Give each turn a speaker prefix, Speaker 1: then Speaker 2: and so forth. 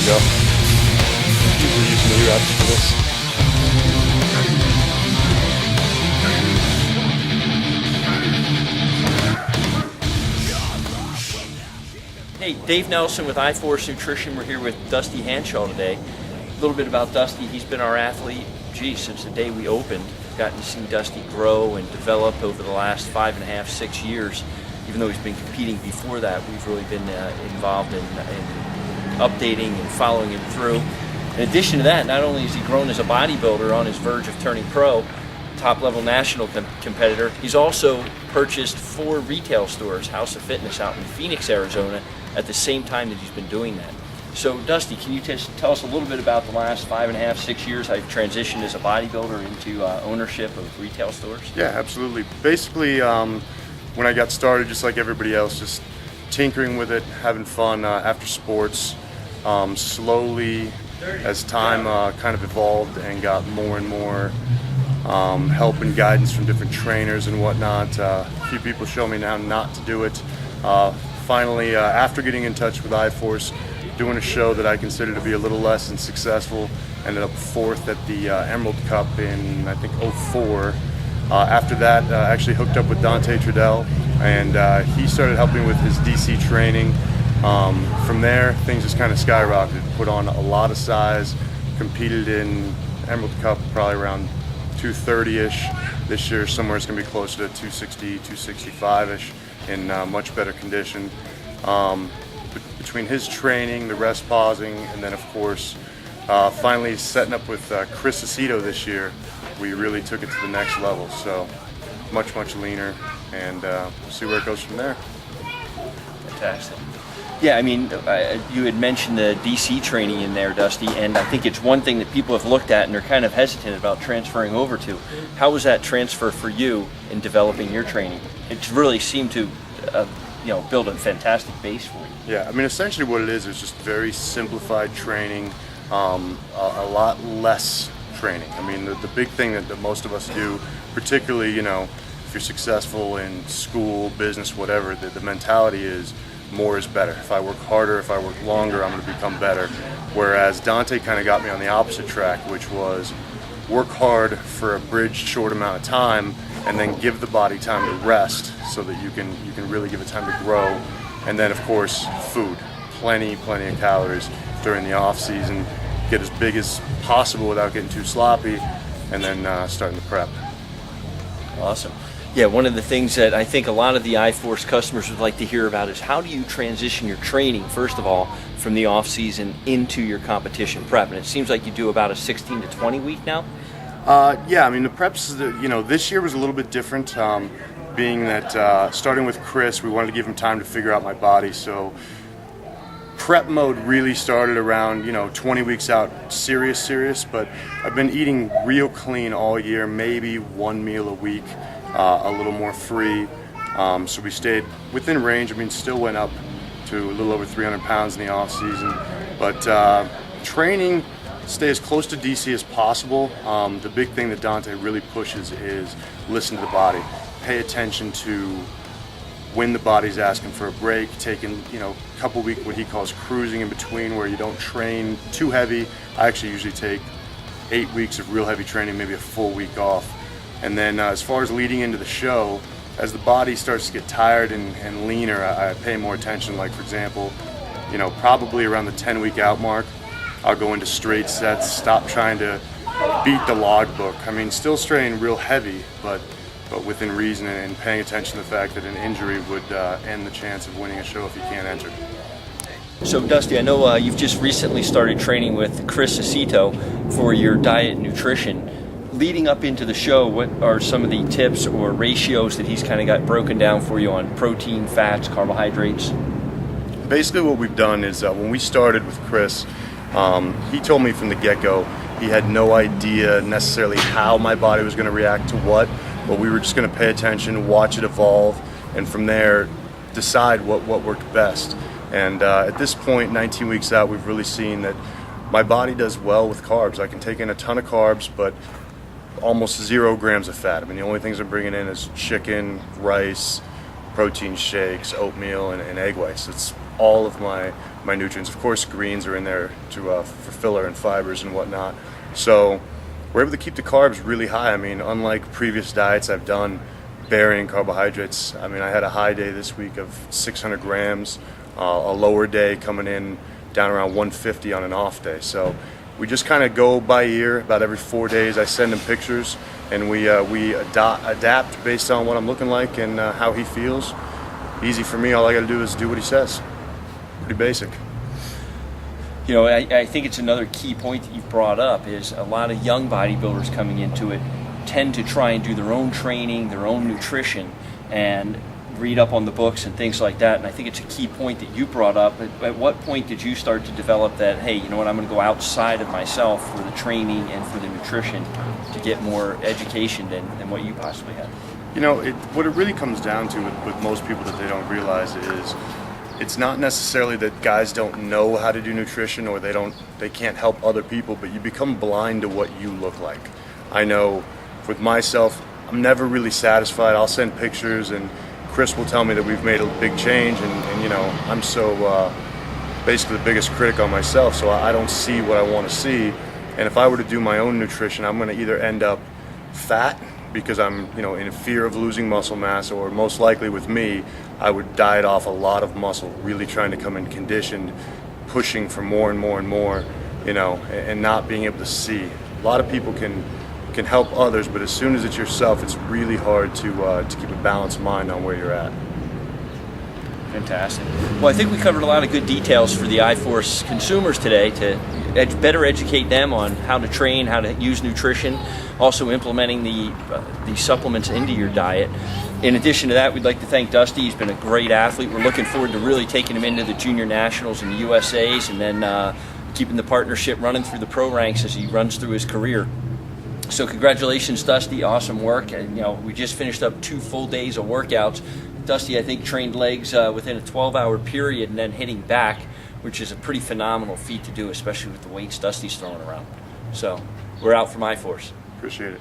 Speaker 1: go. Usually using the reps for this.
Speaker 2: Hey, Dave Nelson with iForce Nutrition. We're here with Dusty Hanshaw today. A little bit about Dusty. He's been our athlete, since the day we opened. Gotten to see Dusty grow and develop over the last 5.5, 6 years. Even though he's been competing before that, we've really been involved in updating and following him through. In addition to that, not only has he grown as a bodybuilder on his verge of turning pro, top-level national competitor, he's also purchased 4 retail stores, House of Fitness, out in Phoenix, Arizona, at the same time that he's been doing that. So, Dusty, can you just tell us a little bit about the last 5.5, 6 years how you've transitioned as a bodybuilder into ownership of retail stores?
Speaker 1: Yeah, absolutely. Basically, when I got started, just like everybody else, just tinkering with it, having fun after sports. Slowly, as time kind of evolved and got more and more help and guidance from different trainers and whatnot, a few people show me now not to do it. Finally, after getting in touch with iForce, doing a show that I consider to be a little less than successful, ended up 4th at the Emerald Cup in, I think, 2004. After that, actually hooked up with Dante Trudell, and he started helping with his DC training. From there, things just kind of skyrocketed. Put on a lot of size, competed in Emerald Cup probably around 230-ish. This year, somewhere it's going to be closer to 260, 265-ish in much better condition. Between his training, the rest pausing, and then of course finally setting up with Chris Aceto this year, we really took it to the next level. So much leaner, and we'll see where it goes from there.
Speaker 2: Fantastic. Yeah, I mean, you had mentioned the DC training in there, Dusty, and I think it's one thing that people have looked at and they're kind of hesitant about transferring over to. How was that transfer for you in developing your training? It really seemed to build a fantastic base for you.
Speaker 1: Yeah, I mean, essentially what it is just very simplified training, a lot less training. I mean, the big thing that most of us do, particularly, if you're successful in school, business, whatever, the mentality is more is better. If I work harder, if I work longer, I'm going to become better. Whereas Dante kind of got me on the opposite track, which was work hard for a bridged short amount of time, and then give the body time to rest so that you can really give it time to grow. And then of course food, plenty of calories during the off season, get as big as possible without getting too sloppy, and then starting to prep.
Speaker 2: Awesome. Yeah, one of the things that I think a lot of the iForce customers would like to hear about is how do you transition your training, first of all, from the off season into your competition prep? And it seems like you do about a 16 to 20 week now.
Speaker 1: Yeah, I mean, the preps, this year was a little bit different, being that starting with Chris, we wanted to give him time to figure out my body. So prep mode really started around, 20 weeks out, serious, but I've been eating real clean all year, maybe one meal a week, a little more free. So we stayed within range. I mean, still went up to a little over 300 pounds in the off season, but training, stay as close to DC as possible. The big thing that Dante really pushes is listen to the body. Pay attention to when the body's asking for a break, taking a couple weeks what he calls cruising in between, where you don't train too heavy. I actually usually take 8 weeks of real heavy training, maybe a full week off. And then as far as leading into the show, as the body starts to get tired and leaner, I pay more attention. Like for example, probably around the 10-week out mark, I'll go into straight sets, stop trying to beat the logbook. I mean, still straining real heavy, but within reason, and paying attention to the fact that an injury would end the chance of winning a show if you can't enter.
Speaker 2: So Dusty, I know you've just recently started training with Chris Aceto for your diet and nutrition. Leading up into the show, what are some of the tips or ratios that he's kind of got broken down for you on protein, fats, carbohydrates?
Speaker 1: Basically what we've done is when we started with Chris, he told me from the get-go he had no idea necessarily how my body was going to react to what, but we were just going to pay attention, watch it evolve, and from there decide what worked best. And at this point, 19 weeks out, we've really seen that my body does well with carbs. I can take in a ton of carbs, but almost 0 grams of fat. I mean, the only things I'm bringing in is chicken, rice, protein shakes, oatmeal, and egg whites. It's all of my nutrients. Of course, greens are in there for filler and fibers and whatnot. So we're able to keep the carbs really high. I mean, unlike previous diets I've done, varying carbohydrates. I mean, I had a high day this week of 600 grams, a lower day coming in down around 150 on an off day. So we just kind of go by ear. About every 4 days I send him pictures, and we adapt based on what I'm looking like and how he feels. Easy for me, all I got to do is do what he says. Pretty basic.
Speaker 2: You know, I think it's another key point that you've brought up is a lot of young bodybuilders coming into it tend to try and do their own training, their own nutrition, and read up on the books and things like that. And I think it's a key point that you brought up. At what point did you start to develop that, hey, you know what, I'm going to go outside of myself for the training and for the nutrition to get more education than what you possibly had?
Speaker 1: You know, what it really comes down to with most people that they don't realize is it's not necessarily that guys don't know how to do nutrition or they can't help other people, but you become blind to what you look like. I know with myself, I'm never really satisfied. I'll send pictures and Chris will tell me that we've made a big change, and you know, I'm so basically the biggest critic on myself, so I don't see what I want to see. And if I were to do my own nutrition, I'm going to either end up fat because I'm, you know, in fear of losing muscle mass, or most likely with me, I would diet off a lot of muscle, really trying to come in conditioned, pushing for more and more and more, you know, and not being able to see. A lot of people can help others, but as soon as it's yourself, it's really hard to keep a balanced mind on where you're at.
Speaker 2: Fantastic. Well, I think we covered a lot of good details for the iForce consumers today to better educate them on how to train, how to use nutrition, also implementing the supplements into your diet. In addition to that, we'd like to thank Dusty. He's been a great athlete. We're looking forward to really taking him into the junior nationals and the USAs, and then keeping the partnership running through the pro ranks as he runs through his career. So congratulations, Dusty. Awesome work. And you know, we just finished up 2 full days of workouts. Dusty, I think, trained legs within a 12-hour period and then hitting back, which is a pretty phenomenal feat to do, especially with the weights Dusty's throwing around. So we're out from iForce.
Speaker 1: Appreciate it.